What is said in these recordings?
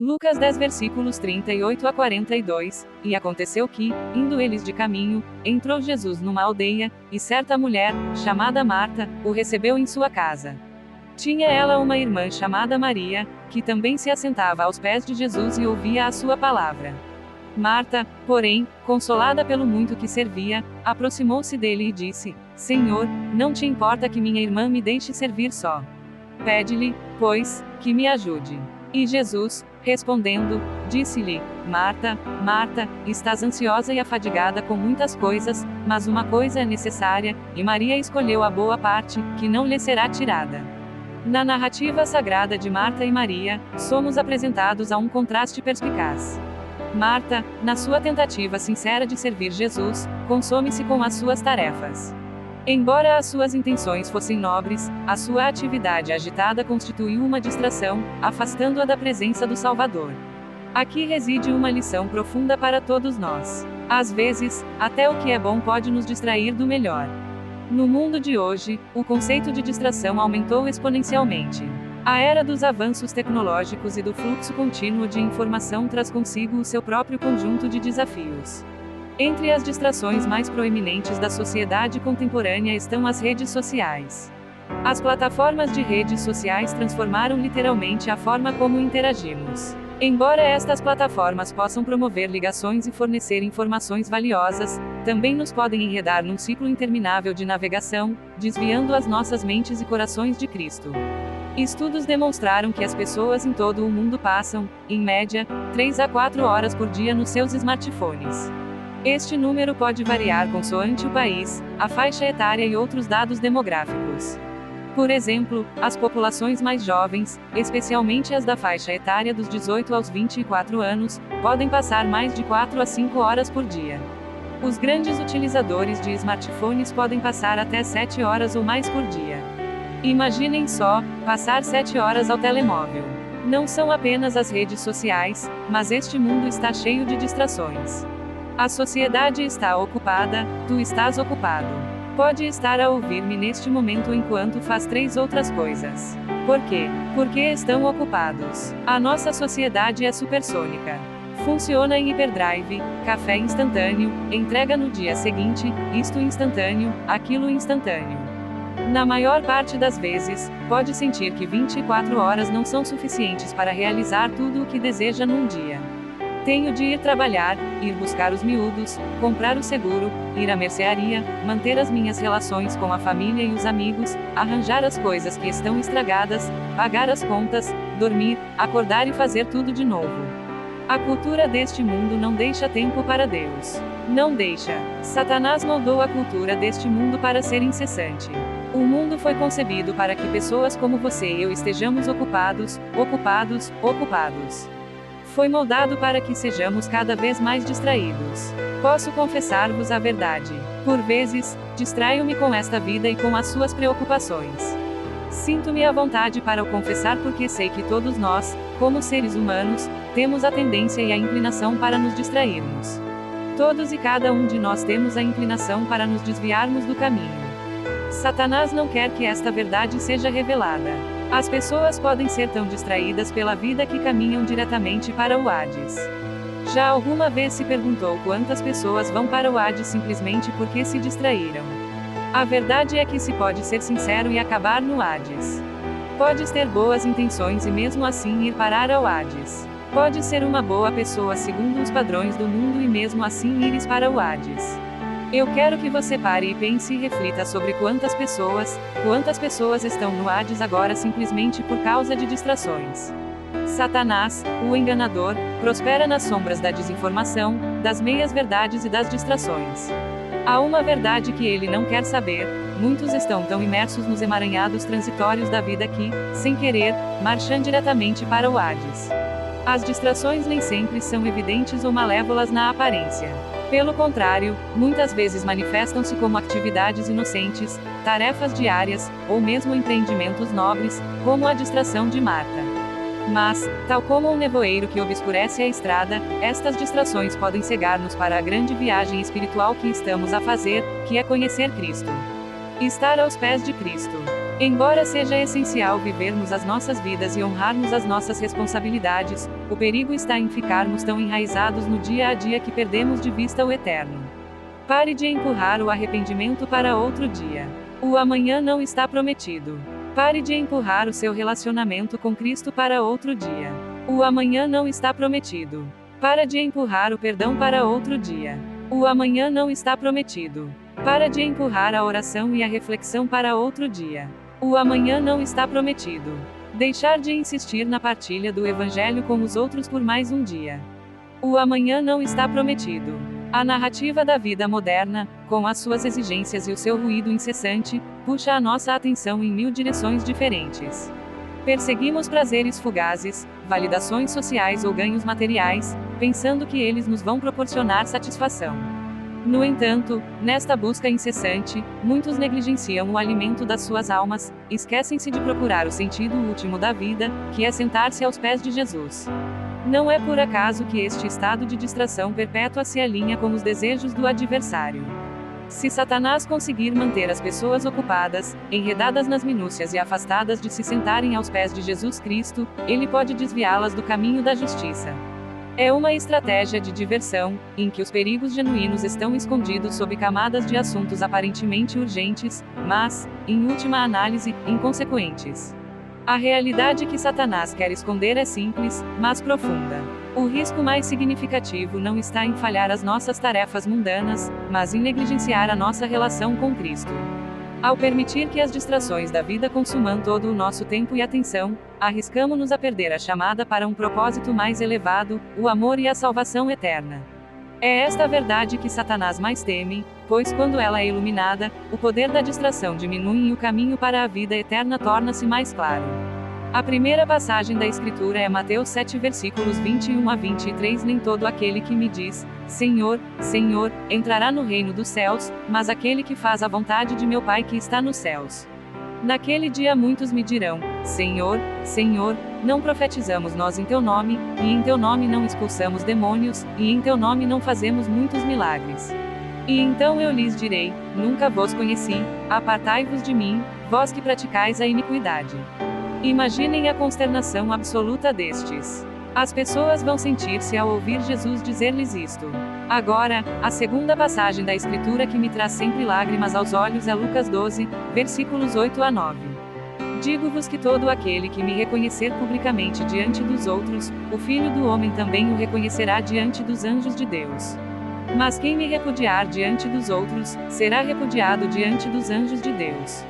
Lucas 10 versículos 38 a 42, e aconteceu que, indo eles de caminho, entrou Jesus numa aldeia, e certa mulher, chamada Marta, o recebeu em sua casa. Tinha ela uma irmã chamada Maria, que também se assentava aos pés de Jesus e ouvia a sua palavra. Marta, porém, consolada pelo muito que servia, aproximou-se dele e disse: Senhor, não te importa que minha irmã me deixe servir só? Pede-lhe, pois, que me ajude. E Jesus, respondendo, disse-lhe: Marta, Marta, estás ansiosa e afadigada com muitas coisas, mas uma coisa é necessária, e Maria escolheu a boa parte, que não lhe será tirada. Na narrativa sagrada de Marta e Maria, somos apresentados a um contraste perspicaz. Marta, na sua tentativa sincera de servir Jesus, consome-se com as suas tarefas. Embora as suas intenções fossem nobres, a sua atividade agitada constituiu uma distração, afastando-a da presença do Salvador. Aqui reside uma lição profunda para todos nós. Às vezes, até o que é bom pode nos distrair do melhor. No mundo de hoje, o conceito de distração aumentou exponencialmente. A era dos avanços tecnológicos e do fluxo contínuo de informação traz consigo o seu próprio conjunto de desafios. Entre as distrações mais proeminentes da sociedade contemporânea estão as redes sociais. As plataformas de redes sociais transformaram literalmente a forma como interagimos. Embora estas plataformas possam promover ligações e fornecer informações valiosas, também nos podem enredar num ciclo interminável de navegação, desviando as nossas mentes e corações de Cristo. Estudos demonstraram que as pessoas em todo o mundo passam, em média, 3 a 4 horas por dia nos seus smartphones. Este número pode variar consoante o país, a faixa etária e outros dados demográficos. Por exemplo, as populações mais jovens, especialmente as da faixa etária dos 18 aos 24 anos, podem passar mais de 4 a 5 horas por dia. Os grandes utilizadores de smartphones podem passar até 7 horas ou mais por dia. Imaginem só, passar 7 horas ao telemóvel. Não são apenas as redes sociais, mas este mundo está cheio de distrações. A sociedade está ocupada, tu estás ocupado. Pode estar a ouvir-me neste momento enquanto faz 3 outras coisas. Por quê? Porque estão ocupados. A nossa sociedade é supersônica. Funciona em hiperdrive, café instantâneo, entrega no dia seguinte, isto instantâneo, aquilo instantâneo. Na maior parte das vezes, pode sentir que 24 horas não são suficientes para realizar tudo o que deseja num dia. Tenho de ir trabalhar, ir buscar os miúdos, comprar o seguro, ir à mercearia, manter as minhas relações com a família e os amigos, arranjar as coisas que estão estragadas, pagar as contas, dormir, acordar e fazer tudo de novo. A cultura deste mundo não deixa tempo para Deus. Não deixa. Satanás moldou a cultura deste mundo para ser incessante. O mundo foi concebido para que pessoas como você e eu estejamos ocupados, ocupados, ocupados. Foi moldado para que sejamos cada vez mais distraídos. Posso confessar-vos a verdade. Por vezes, distraio-me com esta vida e com as suas preocupações. Sinto-me à vontade para o confessar porque sei que todos nós, como seres humanos, temos a tendência e a inclinação para nos distrairmos. Todos e cada um de nós temos a inclinação para nos desviarmos do caminho. Satanás não quer que esta verdade seja revelada. As pessoas podem ser tão distraídas pela vida que caminham diretamente para o Hades. Já alguma vez se perguntou quantas pessoas vão para o Hades simplesmente porque se distraíram? A verdade é que se pode ser sincero e acabar no Hades. Podes ter boas intenções e mesmo assim ir parar ao Hades. Pode ser uma boa pessoa segundo os padrões do mundo e mesmo assim ires para o Hades. Eu quero que você pare e pense e reflita sobre quantas pessoas estão no Hades agora simplesmente por causa de distrações. Satanás, o enganador, prospera nas sombras da desinformação, das meias-verdades e das distrações. Há uma verdade que ele não quer saber: muitos estão tão imersos nos emaranhados transitórios da vida que, sem querer, marcham diretamente para o Hades. As distrações nem sempre são evidentes ou malévolas na aparência. Pelo contrário, muitas vezes manifestam-se como atividades inocentes, tarefas diárias, ou mesmo empreendimentos nobres, como a distração de Marta. Mas, tal como um nevoeiro que obscurece a estrada, estas distrações podem cegar-nos para a grande viagem espiritual que estamos a fazer, que é conhecer Cristo. Estar aos pés de Cristo. Embora seja essencial vivermos as nossas vidas e honrarmos as nossas responsabilidades, o perigo está em ficarmos tão enraizados no dia a dia que perdemos de vista o eterno. Pare de empurrar o arrependimento para outro dia. O amanhã não está prometido. Pare de empurrar o seu relacionamento com Cristo para outro dia. O amanhã não está prometido. Para de empurrar o perdão para outro dia. O amanhã não está prometido. Para de empurrar a oração e a reflexão para outro dia. O amanhã não está prometido. Deixar de insistir na partilha do Evangelho com os outros por mais um dia. O amanhã não está prometido. A narrativa da vida moderna, com as suas exigências e o seu ruído incessante, puxa a nossa atenção em 1000 direções diferentes. Perseguimos prazeres fugazes, validações sociais ou ganhos materiais, pensando que eles nos vão proporcionar satisfação. No entanto, nesta busca incessante, muitos negligenciam o alimento das suas almas, esquecem-se de procurar o sentido último da vida, que é sentar-se aos pés de Jesus. Não é por acaso que este estado de distração perpétua se alinha com os desejos do adversário. Se Satanás conseguir manter as pessoas ocupadas, enredadas nas minúcias e afastadas de se sentarem aos pés de Jesus Cristo, ele pode desviá-las do caminho da justiça. É uma estratégia de diversão, em que os perigos genuínos estão escondidos sob camadas de assuntos aparentemente urgentes, mas, em última análise, inconsequentes. A realidade que Satanás quer esconder é simples, mas profunda. O risco mais significativo não está em falhar as nossas tarefas mundanas, mas em negligenciar a nossa relação com Cristo. Ao permitir que as distrações da vida consumam todo o nosso tempo e atenção, arriscamo-nos a perder a chamada para um propósito mais elevado, o amor e a salvação eterna. É esta a verdade que Satanás mais teme, pois quando ela é iluminada, o poder da distração diminui e o caminho para a vida eterna torna-se mais claro. A primeira passagem da Escritura é Mateus 7 versículos 21 a 23. Nem todo aquele que me diz, Senhor, Senhor, entrará no reino dos céus, mas aquele que faz a vontade de meu Pai que está nos céus. Naquele dia muitos me dirão, Senhor, Senhor, não profetizamos nós em teu nome, e em teu nome não expulsamos demônios, e em teu nome não fazemos muitos milagres. E então eu lhes direi, nunca vos conheci, apartai-vos de mim, vós que praticais a iniquidade. Imaginem a consternação absoluta destes. As pessoas vão sentir-se ao ouvir Jesus dizer-lhes isto. Agora, a segunda passagem da Escritura que me traz sempre lágrimas aos olhos é Lucas 12, versículos 8 a 9. Digo-vos que todo aquele que me reconhecer publicamente diante dos outros, o Filho do Homem também o reconhecerá diante dos anjos de Deus. Mas quem me repudiar diante dos outros, será repudiado diante dos anjos de Deus.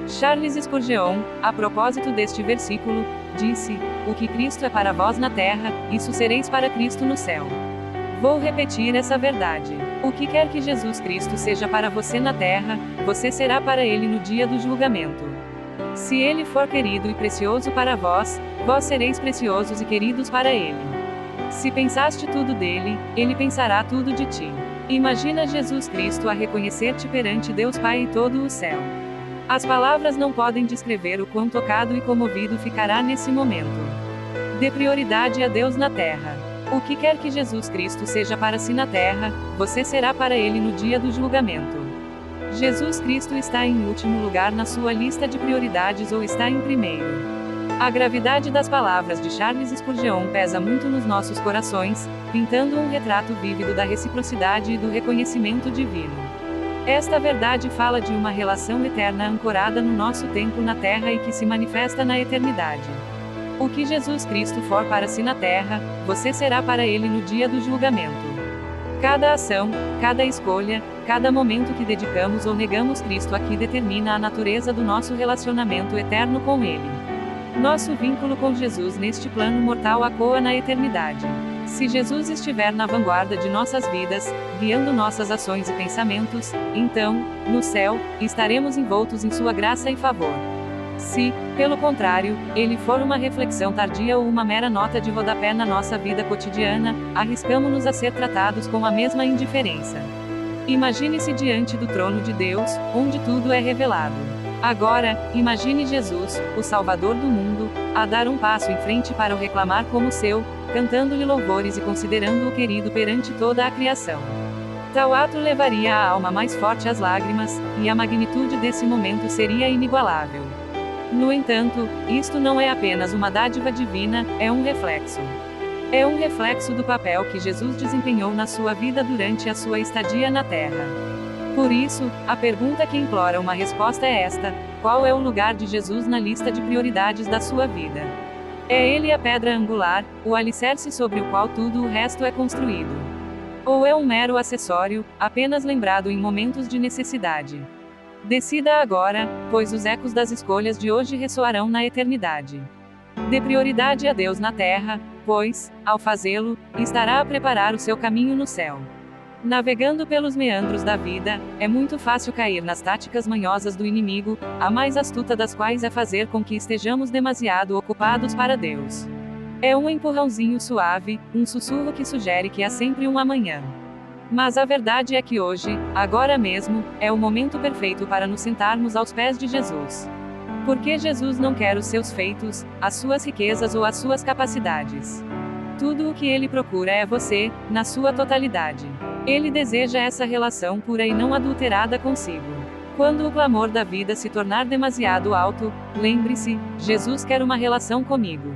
Charles Spurgeon, a propósito deste versículo, disse: o que Cristo é para vós na terra, isso sereis para Cristo no céu. Vou repetir essa verdade. O que quer que Jesus Cristo seja para você na terra, você será para ele no dia do julgamento. Se ele for querido e precioso para vós, vós sereis preciosos e queridos para ele. Se pensaste tudo dele, ele pensará tudo de ti. Imagina Jesus Cristo a reconhecer-te perante Deus Pai e todo o céu. As palavras não podem descrever o quão tocado e comovido ficará nesse momento. Dê prioridade a Deus na terra. O que quer que Jesus Cristo seja para si na terra, você será para ele no dia do julgamento. Jesus Cristo está em último lugar na sua lista de prioridades ou está em primeiro? A gravidade das palavras de Charles Spurgeon pesa muito nos nossos corações, pintando um retrato vívido da reciprocidade e do reconhecimento divino. Esta verdade fala de uma relação eterna ancorada no nosso tempo na terra e que se manifesta na eternidade. O que Jesus Cristo for para si na terra, você será para ele no dia do julgamento. Cada ação, cada escolha, cada momento que dedicamos ou negamos Cristo aqui determina a natureza do nosso relacionamento eterno com ele. Nosso vínculo com Jesus neste plano mortal ecoa na eternidade. Se Jesus estiver na vanguarda de nossas vidas, guiando nossas ações e pensamentos, então, no céu, estaremos envoltos em sua graça e favor. Se, pelo contrário, ele for uma reflexão tardia ou uma mera nota de rodapé na nossa vida cotidiana, arriscamo-nos a ser tratados com a mesma indiferença. Imagine-se diante do trono de Deus, onde tudo é revelado. Agora, imagine Jesus, o Salvador do mundo, a dar um passo em frente para o reclamar como seu, cantando-lhe louvores e considerando-o querido perante toda a criação. Tal ato levaria a alma mais forte às lágrimas, e a magnitude desse momento seria inigualável. No entanto, isto não é apenas uma dádiva divina, é um reflexo. É um reflexo do papel que Jesus desempenhou na sua vida durante a sua estadia na Terra. Por isso, a pergunta que implora uma resposta é esta: qual é o lugar de Jesus na lista de prioridades da sua vida? É ele a pedra angular, o alicerce sobre o qual tudo o resto é construído? Ou é um mero acessório, apenas lembrado em momentos de necessidade? Decida agora, pois os ecos das escolhas de hoje ressoarão na eternidade. Dê prioridade a Deus na terra, pois, ao fazê-lo, estará a preparar o seu caminho no céu. Navegando pelos meandros da vida, é muito fácil cair nas táticas manhosas do inimigo, a mais astuta das quais é fazer com que estejamos demasiado ocupados para Deus. É um empurrãozinho suave, um sussurro que sugere que há sempre um amanhã. Mas a verdade é que hoje, agora mesmo, é o momento perfeito para nos sentarmos aos pés de Jesus. Porque Jesus não quer os seus feitos, as suas riquezas ou as suas capacidades. Tudo o que ele procura é você, na sua totalidade. Ele deseja essa relação pura e não adulterada consigo. Quando o clamor da vida se tornar demasiado alto, lembre-se, Jesus quer uma relação comigo.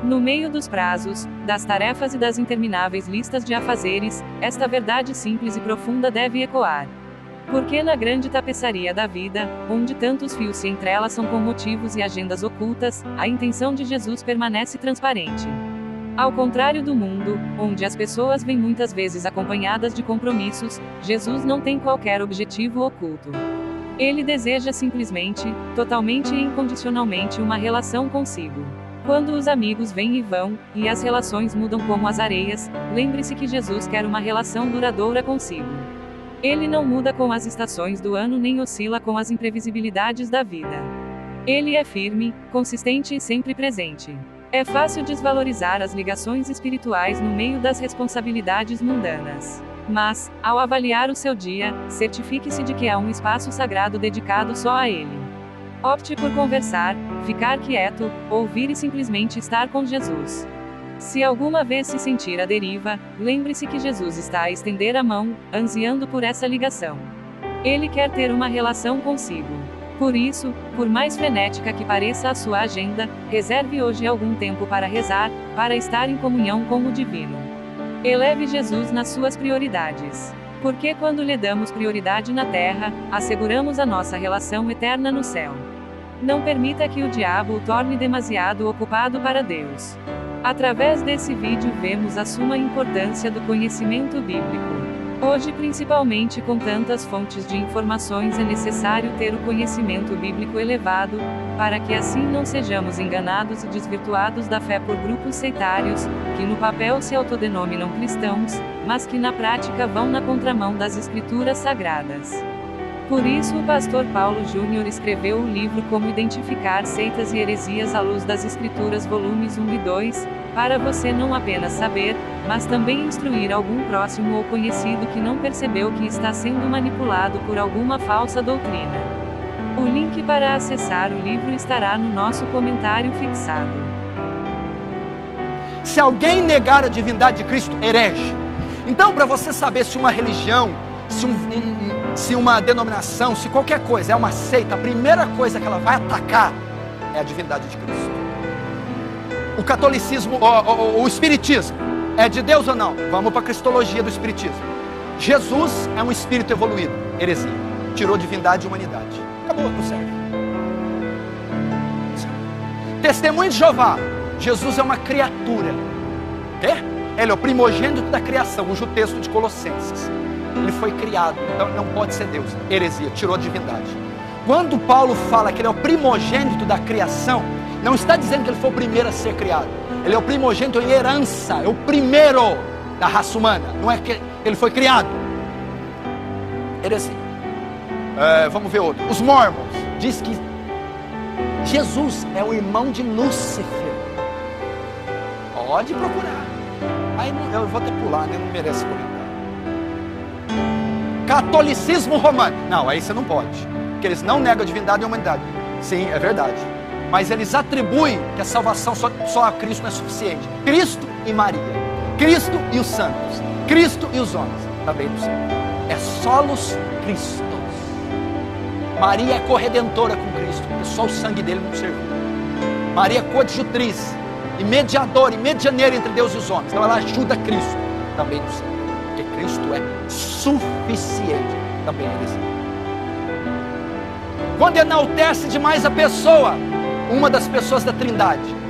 No meio dos prazos, das tarefas e das intermináveis listas de afazeres, esta verdade simples e profunda deve ecoar. Porque na grande tapeçaria da vida, onde tantos fios se entrelaçam com motivos e agendas ocultas, a intenção de Jesus permanece transparente. Ao contrário do mundo, onde as pessoas vêm muitas vezes acompanhadas de compromissos, Jesus não tem qualquer objetivo oculto. Ele deseja simplesmente, totalmente e incondicionalmente uma relação consigo. Quando os amigos vêm e vão, e as relações mudam como as areias, lembre-se que Jesus quer uma relação duradoura consigo. Ele não muda com as estações do ano nem oscila com as imprevisibilidades da vida. Ele é firme, consistente e sempre presente. É fácil desvalorizar as ligações espirituais no meio das responsabilidades mundanas. Mas, ao avaliar o seu dia, certifique-se de que há um espaço sagrado dedicado só a ele. Opte por conversar, ficar quieto, ouvir e simplesmente estar com Jesus. Se alguma vez se sentir à deriva, lembre-se que Jesus está a estender a mão, ansiando por essa ligação. Ele quer ter uma relação consigo. Por isso, por mais frenética que pareça a sua agenda, reserve hoje algum tempo para rezar, para estar em comunhão com o divino. Eleve Jesus nas suas prioridades. Porque quando lhe damos prioridade na terra, asseguramos a nossa relação eterna no céu. Não permita que o diabo o torne demasiado ocupado para Deus. Através desse vídeo vemos a suma importância do conhecimento bíblico. Hoje, principalmente com tantas fontes de informações, é necessário ter o conhecimento bíblico elevado, para que assim não sejamos enganados e desvirtuados da fé por grupos sectários, que no papel se autodenominam cristãos, mas que na prática vão na contramão das escrituras sagradas. Por isso o pastor Paulo Júnior escreveu o livro Como Identificar Seitas e Heresias à Luz das Escrituras, volumes 1 e 2, para você não apenas saber, mas também instruir algum próximo ou conhecido que não percebeu que está sendo manipulado por alguma falsa doutrina. O link para acessar o livro estará no nosso comentário fixado. Se alguém negar a divindade de Cristo, herege. Então, para você saber se uma religião, se uma denominação, se qualquer coisa é uma seita, a primeira coisa que ela vai atacar é a divindade de Cristo. O catolicismo, o espiritismo, é de Deus ou não? Vamos para a cristologia do espiritismo. Jesus é um espírito evoluído, heresia. Tirou divindade e humanidade. Acabou, não serve. Testemunho de Jeová, Jesus é uma criatura. Quê? Ele é o primogênito da criação, usa o texto de Colossenses. Ele foi criado, então não pode ser Deus. Heresia, tirou a divindade. Quando Paulo fala que ele é o primogênito da criação, não está dizendo que ele foi o primeiro a ser criado. Ele é o primogênito em herança, é o primeiro da raça humana. Não é que ele foi criado. Heresia. Vamos ver outro. Os Mormons diz que Jesus é o irmão de Lúcifer. Pode procurar. Aí eu vou até pular, né? Não merece comentar. Catolicismo romano. Não, aí você não pode. Porque eles não negam a divindade e a humanidade. Sim, é verdade. Mas eles atribuem que a salvação só a Cristo não é suficiente. Cristo e Maria. Cristo e os santos. Cristo e os homens. Também não sei. É solos Christos. Maria é corredentora com Cristo. porque só o sangue dele não serviu. Maria, coadjutriz e mediadora e medianeira entre Deus e os homens. Então ela ajuda Cristo, também não serve, porque Cristo é suficiente, também heresia. Quando enaltece demais a pessoa, uma das pessoas da Trindade,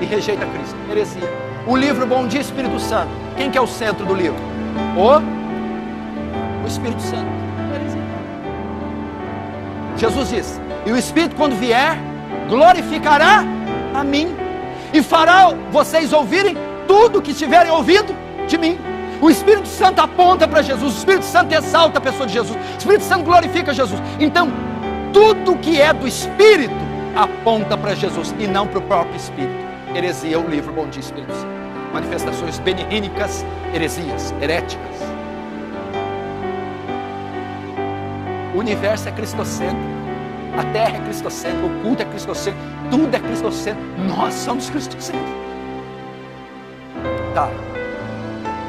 e rejeita Cristo, heresia. O livro Bom Dia Espírito Santo, quem que é o centro do livro? O Espírito Santo. Heresia. Jesus diz: e o Espírito, quando vier, glorificará a mim e fará vocês ouvirem tudo que tiverem ouvido de mim. O Espírito Santo aponta para Jesus, o Espírito Santo exalta a pessoa de Jesus, o Espírito Santo glorifica Jesus. Então, tudo que é do Espírito aponta para Jesus e não para o próprio Espírito. Heresia, o livro Bom Dia Espírito Santo. Manifestações benínicas, heresias, heréticas. O universo é cristocêntrico, a terra é cristocêntrica, o culto é cristocêntrico, tudo é cristocêntrico, nós somos cristocêntricos. Tá,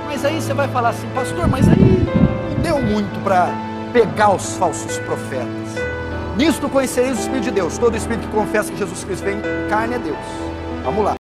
mas aí você vai falar assim: pastor, mas aí não deu muito para pegar os falsos profetas. Nisto conhecereis o Espírito de Deus. Todo espírito que confessa que Jesus Cristo vem em carne é Deus. Vamos lá.